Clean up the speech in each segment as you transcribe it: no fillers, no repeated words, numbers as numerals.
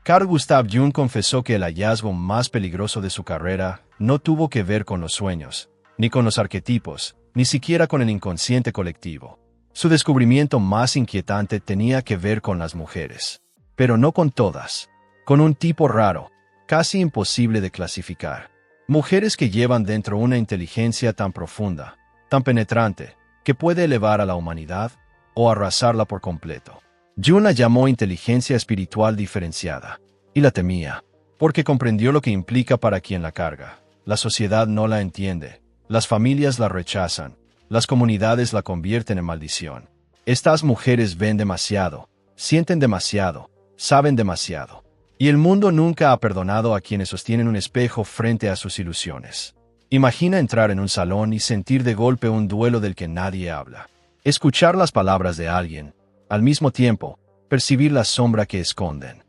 Carl Gustav Jung confesó que el hallazgo más peligroso de su carrera no tuvo que ver con los sueños, ni con los arquetipos, ni siquiera con el inconsciente colectivo. Su descubrimiento más inquietante tenía que ver con las mujeres. Pero no con todas. Con un tipo raro, casi imposible de clasificar. Mujeres que llevan dentro una inteligencia tan profunda, tan penetrante, que puede elevar a la humanidad o arrasarla por completo. Jung la llamó inteligencia espiritual diferenciada, y la temía, porque comprendió lo que implica para quien la carga. La sociedad no la entiende, las familias la rechazan, las comunidades la convierten en maldición. Estas mujeres ven demasiado, sienten demasiado, saben demasiado. Y el mundo nunca ha perdonado a quienes sostienen un espejo frente a sus ilusiones. Imagina entrar en un salón y sentir de golpe un duelo del que nadie habla. Escuchar las palabras de alguien, al mismo tiempo, percibir la sombra que esconden.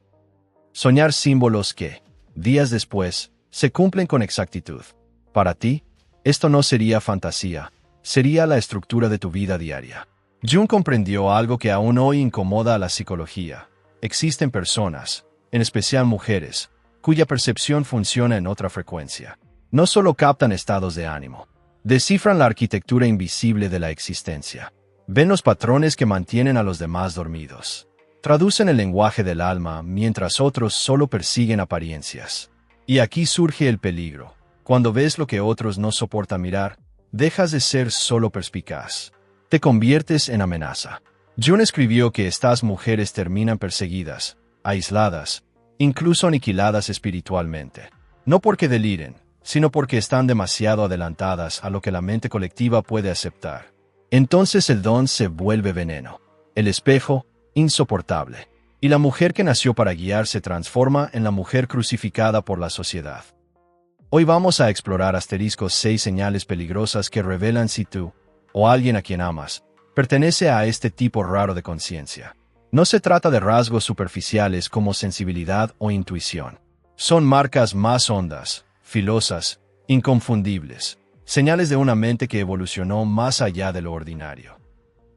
Soñar símbolos que, días después, se cumplen con exactitud. Para ti, esto no sería fantasía, sería la estructura de tu vida diaria. Jung comprendió algo que aún hoy incomoda a la psicología. Existen personas, en especial mujeres, cuya percepción funciona en otra frecuencia. No solo captan estados de ánimo, descifran la arquitectura invisible de la existencia. Ven los patrones que mantienen a los demás dormidos. Traducen el lenguaje del alma mientras otros solo persiguen apariencias. Y aquí surge el peligro. Cuando ves lo que otros no soportan mirar, dejas de ser solo perspicaz. Te conviertes en amenaza. Jung escribió que estas mujeres terminan perseguidas, aisladas, incluso aniquiladas espiritualmente. No porque deliren, sino porque están demasiado adelantadas a lo que la mente colectiva puede aceptar. Entonces el don se vuelve veneno. El espejo, insoportable. Y la mujer que nació para guiar se transforma en la mujer crucificada por la sociedad. Hoy vamos a explorar 6 señales peligrosas que revelan si tú, o alguien a quien amas, pertenece a este tipo raro de conciencia. No se trata de rasgos superficiales como sensibilidad o intuición. Son marcas más hondas, filosas, inconfundibles, señales de una mente que evolucionó más allá de lo ordinario.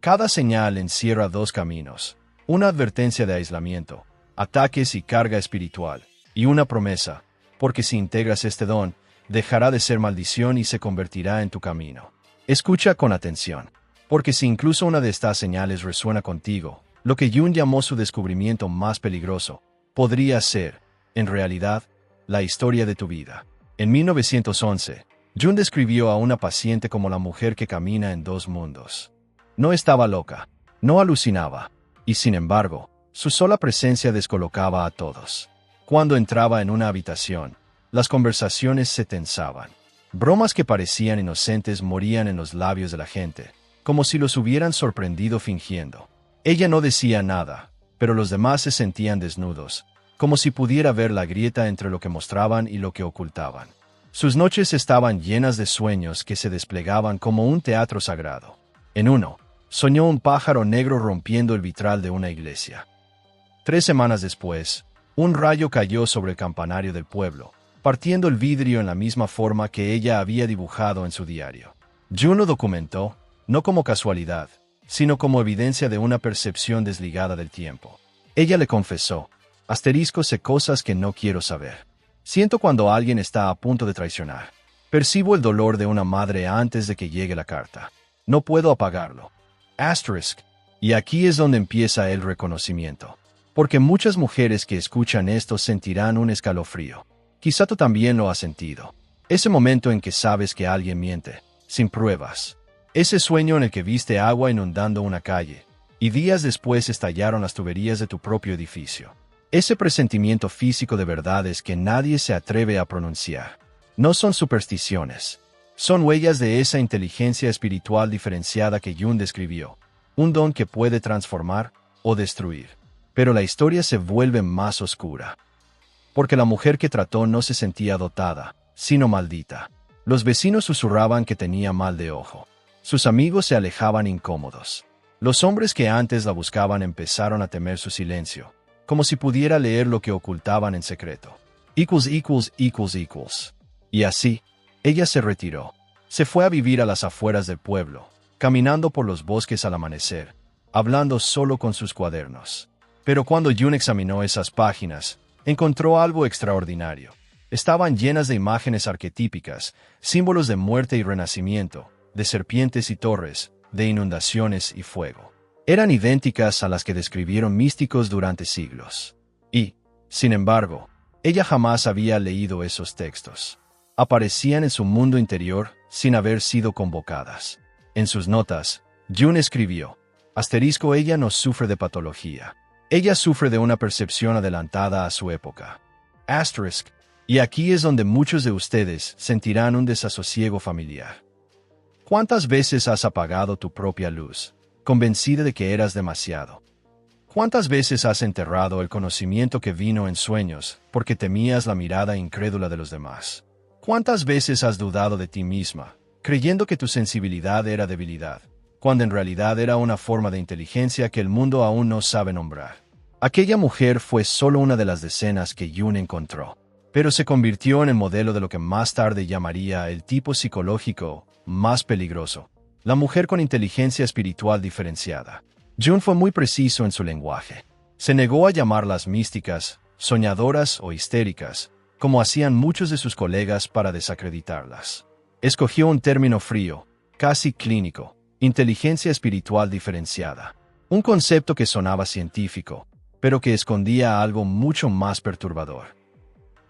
Cada señal encierra 2 caminos, una advertencia de aislamiento, ataques y carga espiritual, y una promesa, porque si integras este don, dejará de ser maldición y se convertirá en tu camino. Escucha con atención, porque si incluso una de estas señales resuena contigo, lo que Jung llamó su descubrimiento más peligroso, podría ser, en realidad, la historia de tu vida. En 1911, Jung describió a una paciente como la mujer que camina en 2 mundos. No estaba loca, no alucinaba, y sin embargo, su sola presencia descolocaba a todos. Cuando entraba en una habitación, las conversaciones se tensaban. Bromas que parecían inocentes morían en los labios de la gente, como si los hubieran sorprendido fingiendo. Ella no decía nada, pero los demás se sentían desnudos, como si pudiera ver la grieta entre lo que mostraban y lo que ocultaban. Sus noches estaban llenas de sueños que se desplegaban como un teatro sagrado. En uno, soñó un pájaro negro rompiendo el vitral de una iglesia. 3 semanas después, un rayo cayó sobre el campanario del pueblo, partiendo el vidrio en la misma forma que ella había dibujado en su diario. Jung lo documentó, no como casualidad, sino como evidencia de una percepción desligada del tiempo. Ella le confesó, sé cosas que no quiero saber. Siento cuando alguien está a punto de traicionar. Percibo el dolor de una madre antes de que llegue la carta. No puedo apagarlo. Y aquí es donde empieza el reconocimiento. Porque muchas mujeres que escuchan esto sentirán un escalofrío. Quizá tú también lo has sentido. Ese momento en que sabes que alguien miente, sin pruebas. Ese sueño en el que viste agua inundando una calle, y días después estallaron las tuberías de tu propio edificio. Ese presentimiento físico de verdades que nadie se atreve a pronunciar. No son supersticiones. Son huellas de esa inteligencia espiritual diferenciada que Jung describió. Un don que puede transformar o destruir. Pero la historia se vuelve más oscura. Porque la mujer que trató no se sentía dotada, sino maldita. Los vecinos susurraban que tenía mal de ojo. Sus amigos se alejaban incómodos. Los hombres que antes la buscaban empezaron a temer su silencio, como si pudiera leer lo que ocultaban en secreto. Y así, ella se retiró. Se fue a vivir a las afueras del pueblo, caminando por los bosques al amanecer, hablando solo con sus cuadernos. Pero cuando Jung examinó esas páginas, encontró algo extraordinario. Estaban llenas de imágenes arquetípicas, símbolos de muerte y renacimiento, de serpientes y torres, de inundaciones y fuego. Eran idénticas a las que describieron místicos durante siglos. Y, sin embargo, ella jamás había leído esos textos. Aparecían en su mundo interior sin haber sido convocadas. En sus notas, June escribió, ella no sufre de patología. Ella sufre de una percepción adelantada a su época. Y aquí es donde muchos de ustedes sentirán un desasosiego familiar. ¿Cuántas veces has apagado tu propia luz, convencida de que eras demasiado? ¿Cuántas veces has enterrado el conocimiento que vino en sueños porque temías la mirada incrédula de los demás? ¿Cuántas veces has dudado de ti misma, creyendo que tu sensibilidad era debilidad, cuando en realidad era una forma de inteligencia que el mundo aún no sabe nombrar? Aquella mujer fue solo una de las decenas que June encontró, pero se convirtió en el modelo de lo que más tarde llamaría el tipo psicológico más peligroso, la mujer con inteligencia espiritual diferenciada. June fue muy preciso en su lenguaje. Se negó a llamarlas místicas, soñadoras o histéricas, como hacían muchos de sus colegas para desacreditarlas. Escogió un término frío, casi clínico, inteligencia espiritual diferenciada. Un concepto que sonaba científico, pero que escondía algo mucho más perturbador.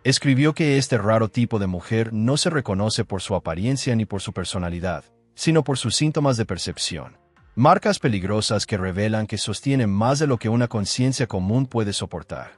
Escribió que este raro tipo de mujer no se reconoce por su apariencia ni por su personalidad, sino por sus síntomas de percepción. Marcas peligrosas que revelan que sostienen más de lo que una conciencia común puede soportar.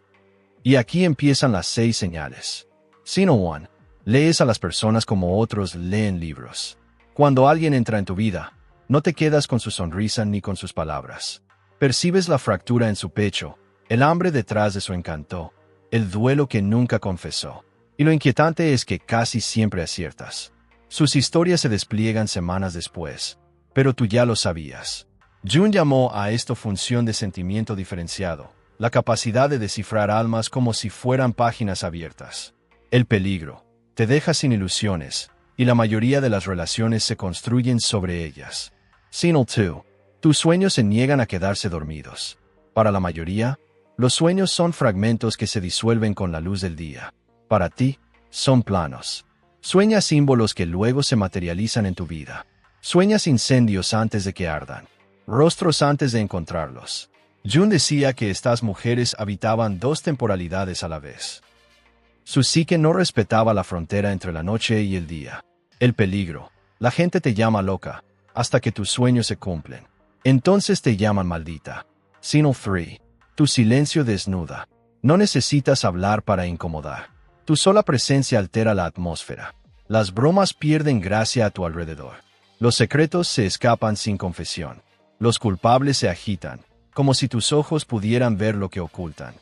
Y aquí empiezan las 6 señales. Sino 1. Lees a las personas como otros leen libros. Cuando alguien entra en tu vida, no te quedas con su sonrisa ni con sus palabras. Percibes la fractura en su pecho, el hambre detrás de su encanto, el duelo que nunca confesó. Y lo inquietante es que casi siempre aciertas. Sus historias se despliegan semanas después, pero tú ya lo sabías. June llamó a esto función de sentimiento diferenciado, la capacidad de descifrar almas como si fueran páginas abiertas. El peligro te deja sin ilusiones, y la mayoría de las relaciones se construyen sobre ellas. Signal 2. Tus sueños se niegan a quedarse dormidos. Para la mayoría, los sueños son fragmentos que se disuelven con la luz del día. Para ti, son planos. Sueñas símbolos que luego se materializan en tu vida. Sueñas incendios antes de que ardan, rostros antes de encontrarlos. June decía que estas mujeres habitaban 2 temporalidades a la vez. Su psique no respetaba la frontera entre la noche y el día. El peligro. La gente te llama loca, hasta que tus sueños se cumplen. Entonces te llaman maldita. Signal 3. Tu silencio desnuda. No necesitas hablar para incomodar. Tu sola presencia altera la atmósfera. Las bromas pierden gracia a tu alrededor. Los secretos se escapan sin confesión. Los culpables se agitan, como si tus ojos pudieran ver lo que ocultan.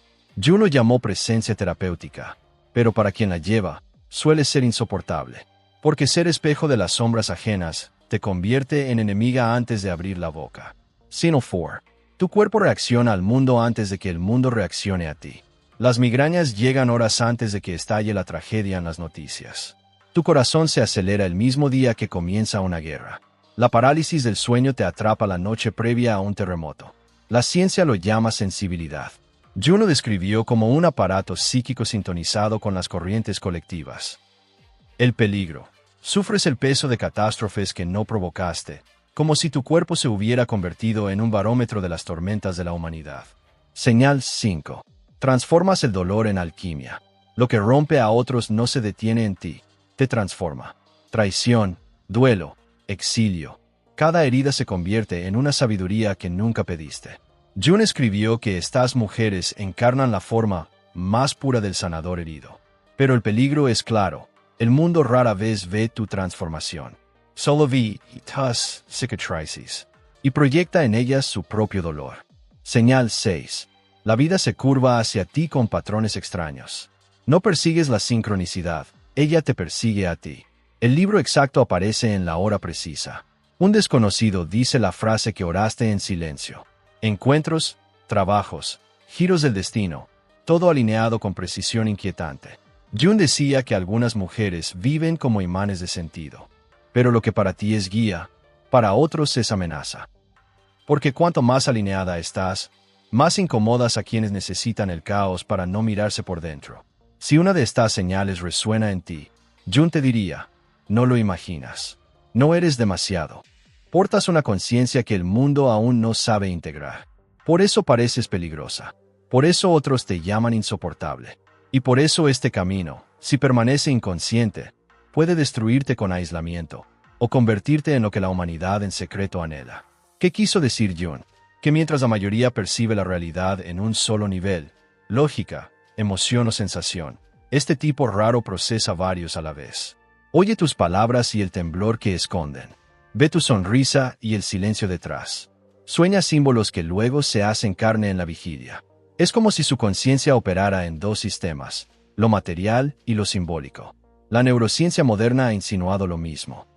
June lo llamó presencia terapéutica, pero para quien la lleva, suele ser insoportable, porque ser espejo de las sombras ajenas te convierte en enemiga antes de abrir la boca. Signal 4. Tu cuerpo reacciona al mundo antes de que el mundo reaccione a ti. Las migrañas llegan horas antes de que estalle la tragedia en las noticias. Tu corazón se acelera el mismo día que comienza una guerra. La parálisis del sueño te atrapa la noche previa a un terremoto. La ciencia lo llama sensibilidad. June lo describió como un aparato psíquico sintonizado con las corrientes colectivas. El peligro. Sufres el peso de catástrofes que no provocaste, como si tu cuerpo se hubiera convertido en un barómetro de las tormentas de la humanidad. Señal 5. Transformas el dolor en alquimia. Lo que rompe a otros no se detiene en ti, te transforma. Traición, duelo, exilio. Cada herida se convierte en una sabiduría que nunca pediste. June escribió que estas mujeres encarnan la forma más pura del sanador herido. Pero el peligro es claro. El mundo rara vez ve tu transformación. Solo ve tus cicatrices y proyecta en ellas su propio dolor. Señal 6. La vida se curva hacia ti con patrones extraños. No persigues la sincronicidad, ella te persigue a ti. El libro exacto aparece en la hora precisa. Un desconocido dice la frase que oraste en silencio. Encuentros, trabajos, giros del destino, todo alineado con precisión inquietante. June decía que algunas mujeres viven como imanes de sentido. Pero lo que para ti es guía, para otros es amenaza. Porque cuanto más alineada estás, más incomodas a quienes necesitan el caos para no mirarse por dentro. Si una de estas señales resuena en ti, Jung te diría, no lo imaginas. No eres demasiado. Portas una conciencia que el mundo aún no sabe integrar. Por eso pareces peligrosa. Por eso otros te llaman insoportable. Y por eso este camino, si permanece inconsciente, puede destruirte con aislamiento, o convertirte en lo que la humanidad en secreto anhela. ¿Qué quiso decir Jung? Que mientras la mayoría percibe la realidad en un solo nivel, lógica, emoción o sensación, este tipo raro procesa varios a la vez. Oye tus palabras y el temblor que esconden. Ve tu sonrisa y el silencio detrás. Sueña símbolos que luego se hacen carne en la vigilia. Es como si su conciencia operara en dos sistemas, lo material y lo simbólico. La neurociencia moderna ha insinuado lo mismo.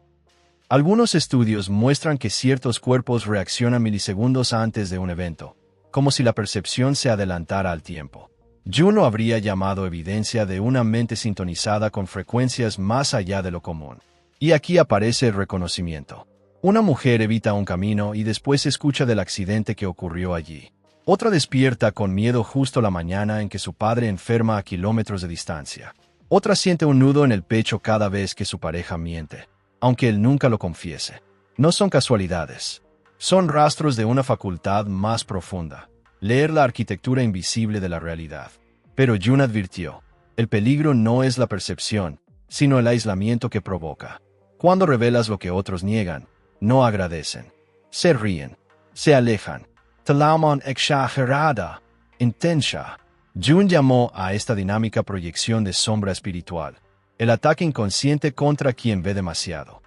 Algunos estudios muestran que ciertos cuerpos reaccionan milisegundos antes de un evento, como si la percepción se adelantara al tiempo. Jung lo habría llamado evidencia de una mente sintonizada con frecuencias más allá de lo común. Y aquí aparece el reconocimiento. Una mujer evita un camino y después escucha del accidente que ocurrió allí. Otra despierta con miedo justo la mañana en que su padre enferma a kilómetros de distancia. Otra siente un nudo en el pecho cada vez que su pareja miente, aunque él nunca lo confiese. No son casualidades. Son rastros de una facultad más profunda. Leer la arquitectura invisible de la realidad. Pero Jung advirtió, el peligro no es la percepción, sino el aislamiento que provoca. Cuando revelas lo que otros niegan, no agradecen. Se ríen. Se alejan. Te llaman exagerada, intensa. Jung llamó a esta dinámica proyección de sombra espiritual, el ataque inconsciente contra quien ve demasiado.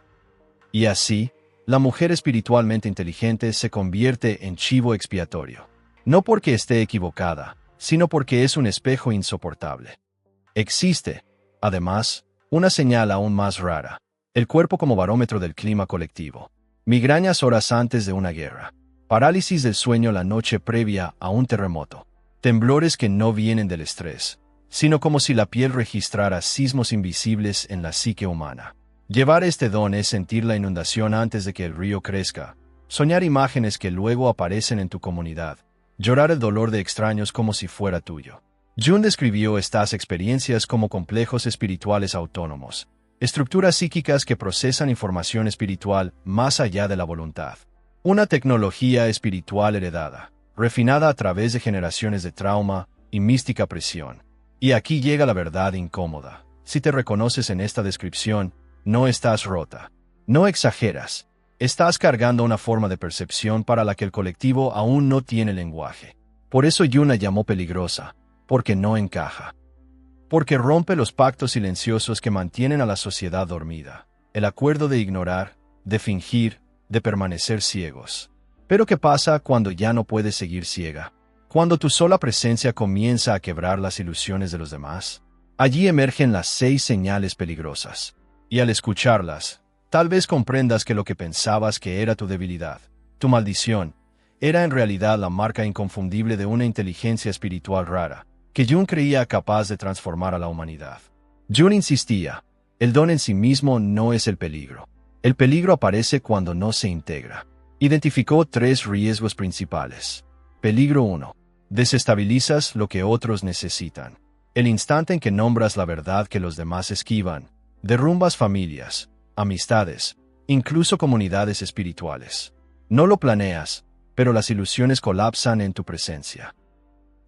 Y así, la mujer espiritualmente inteligente se convierte en chivo expiatorio. No porque esté equivocada, sino porque es un espejo insoportable. Existe, además, una señal aún más rara, el cuerpo como barómetro del clima colectivo. Migrañas horas antes de una guerra. Parálisis del sueño la noche previa a un terremoto. Temblores que no vienen del estrés, sino como si la piel registrara sismos invisibles en la psique humana. Llevar este don es sentir la inundación antes de que el río crezca, soñar imágenes que luego aparecen en tu comunidad, llorar el dolor de extraños como si fuera tuyo. Jung describió estas experiencias como complejos espirituales autónomos, estructuras psíquicas que procesan información espiritual más allá de la voluntad. Una tecnología espiritual heredada, refinada a través de generaciones de trauma y mística presión. Y aquí llega la verdad incómoda. Si te reconoces en esta descripción, no estás rota. No exageras. Estás cargando una forma de percepción para la que el colectivo aún no tiene lenguaje. Por eso Jung la llamó peligrosa, porque no encaja. Porque rompe los pactos silenciosos que mantienen a la sociedad dormida. El acuerdo de ignorar, de fingir, de permanecer ciegos. Pero ¿qué pasa cuando ya no puedes seguir ciega? Cuando tu sola presencia comienza a quebrar las ilusiones de los demás. Allí emergen las 6 señales peligrosas. Y al escucharlas, tal vez comprendas que lo que pensabas que era tu debilidad, tu maldición, era en realidad la marca inconfundible de una inteligencia espiritual rara, que Jung creía capaz de transformar a la humanidad. Jung insistía, el don en sí mismo no es el peligro. El peligro aparece cuando no se integra. Identificó 3 riesgos principales. Peligro 1. Desestabilizas lo que otros necesitan. El instante en que nombras la verdad que los demás esquivan, derrumbas familias, amistades, incluso comunidades espirituales. No lo planeas, pero las ilusiones colapsan en tu presencia.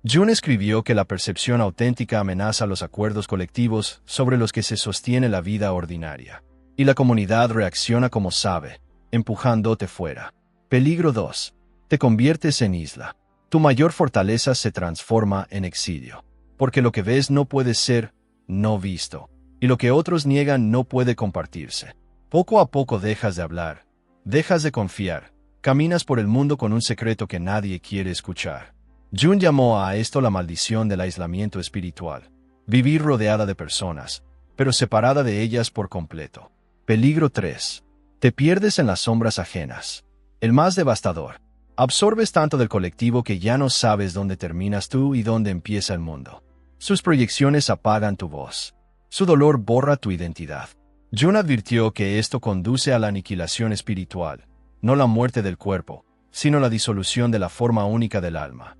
Jung escribió que la percepción auténtica amenaza los acuerdos colectivos sobre los que se sostiene la vida ordinaria. Y la comunidad reacciona como sabe, empujándote fuera. Peligro 2. Te conviertes en isla. Tu mayor fortaleza se transforma en exilio. Porque lo que ves no puede ser no visto. Y lo que otros niegan no puede compartirse. Poco a poco dejas de hablar. Dejas de confiar. Caminas por el mundo con un secreto que nadie quiere escuchar. Jung llamó a esto la maldición del aislamiento espiritual. Vivir rodeada de personas, pero separada de ellas por completo. Peligro 3. Te pierdes en las sombras ajenas. El más devastador. Absorbes tanto del colectivo que ya no sabes dónde terminas tú y dónde empieza el mundo. Sus proyecciones apagan tu voz. Su dolor borra tu identidad. Jung advirtió que esto conduce a la aniquilación espiritual, no la muerte del cuerpo, sino la disolución de la forma única del alma.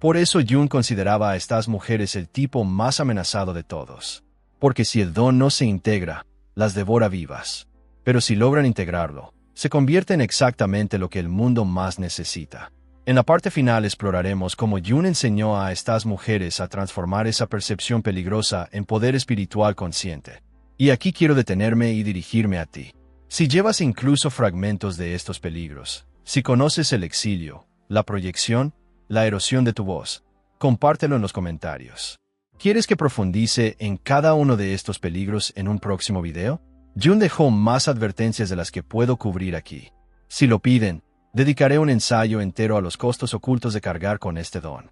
Por eso Jung consideraba a estas mujeres el tipo más amenazado de todos. Porque si el don no se integra, las devora vivas. Pero si logran integrarlo, se convierte en exactamente lo que el mundo más necesita. En la parte final exploraremos cómo Jung enseñó a estas mujeres a transformar esa percepción peligrosa en poder espiritual consciente. Y aquí quiero detenerme y dirigirme a ti. Si llevas incluso fragmentos de estos peligros, si conoces el exilio, la proyección, la erosión de tu voz, compártelo en los comentarios. ¿Quieres que profundice en cada uno de estos peligros en un próximo video? Jung dejó más advertencias de las que puedo cubrir aquí. Si lo piden, dedicaré un ensayo entero a los costos ocultos de cargar con este don.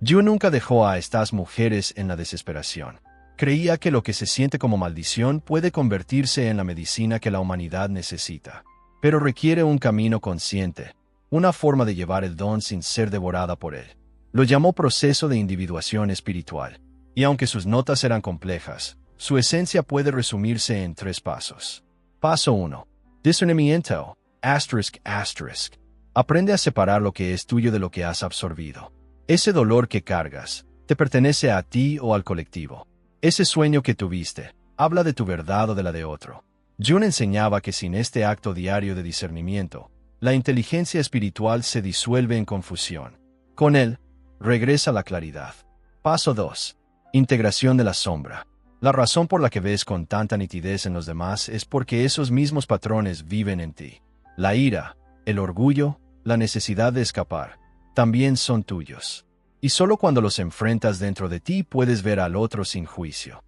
Jung nunca dejó a estas mujeres en la desesperación. Creía que lo que se siente como maldición puede convertirse en la medicina que la humanidad necesita. Pero requiere un camino consciente, una forma de llevar el don sin ser devorada por él. Lo llamó proceso de individuación espiritual. Y aunque sus notas eran complejas, su esencia puede resumirse en 3 pasos. Paso 1. Discernimiento. ***. Aprende a separar lo que es tuyo de lo que has absorbido. Ese dolor que cargas, ¿te pertenece a ti o al colectivo? Ese sueño que tuviste, ¿habla de tu verdad o de la de otro? Jung enseñaba que sin este acto diario de discernimiento, la inteligencia espiritual se disuelve en confusión. Con él, regresa la claridad. Paso 2. Integración de la sombra. La razón por la que ves con tanta nitidez en los demás es porque esos mismos patrones viven en ti. La ira, el orgullo, la necesidad de escapar, también son tuyos. Y solo cuando los enfrentas dentro de ti puedes ver al otro sin juicio.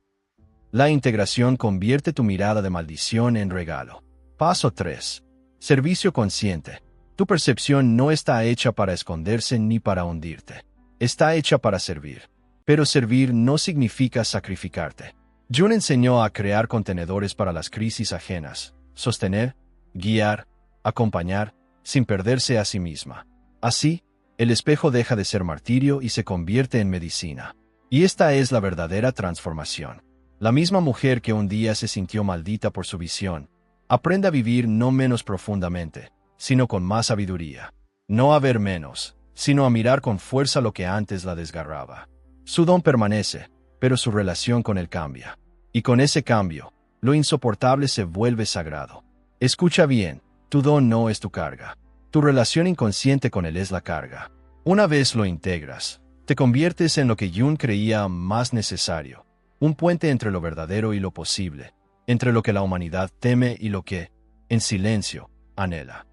La integración convierte tu mirada de maldición en regalo. Paso 3. Servicio consciente. Tu percepción no está hecha para esconderse ni para hundirte. Está hecha para servir. Pero servir no significa sacrificarte. Jung enseñó a crear contenedores para las crisis ajenas, sostener, guiar, acompañar, sin perderse a sí misma. Así, el espejo deja de ser martirio y se convierte en medicina. Y esta es la verdadera transformación. La misma mujer que un día se sintió maldita por su visión, aprende a vivir no menos profundamente, sino con más sabiduría. No a ver menos, sino a mirar con fuerza lo que antes la desgarraba. Su don permanece, pero su relación con él cambia. Y con ese cambio, lo insoportable se vuelve sagrado. Escucha bien, tu don no es tu carga. Tu relación inconsciente con él es la carga. Una vez lo integras, te conviertes en lo que Jung creía más necesario, un puente entre lo verdadero y lo posible, entre lo que la humanidad teme y lo que, en silencio, anhela.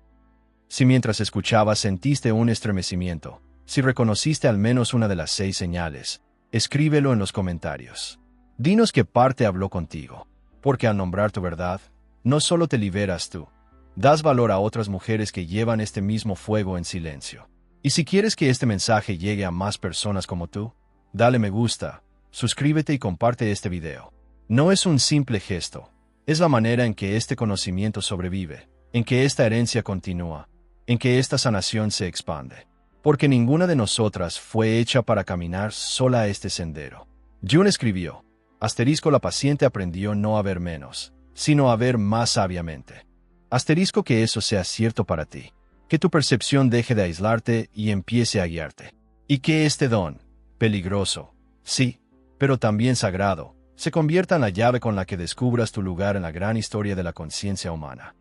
Si mientras escuchabas sentiste un estremecimiento, si reconociste al menos una de las 6 señales, escríbelo en los comentarios. Dinos qué parte habló contigo, porque al nombrar tu verdad, no solo te liberas tú, das valor a otras mujeres que llevan este mismo fuego en silencio. Y si quieres que este mensaje llegue a más personas como tú, dale me gusta, suscríbete y comparte este video. No es un simple gesto, es la manera en que este conocimiento sobrevive, en que esta herencia continúa, en que esta sanación se expande. Porque ninguna de nosotras fue hecha para caminar sola a este sendero. Jung escribió, la paciente aprendió no a ver menos, sino a ver más sabiamente. Que eso sea cierto para ti, que tu percepción deje de aislarte y empiece a guiarte. Y que este don, peligroso, sí, pero también sagrado, se convierta en la llave con la que descubras tu lugar en la gran historia de la conciencia humana.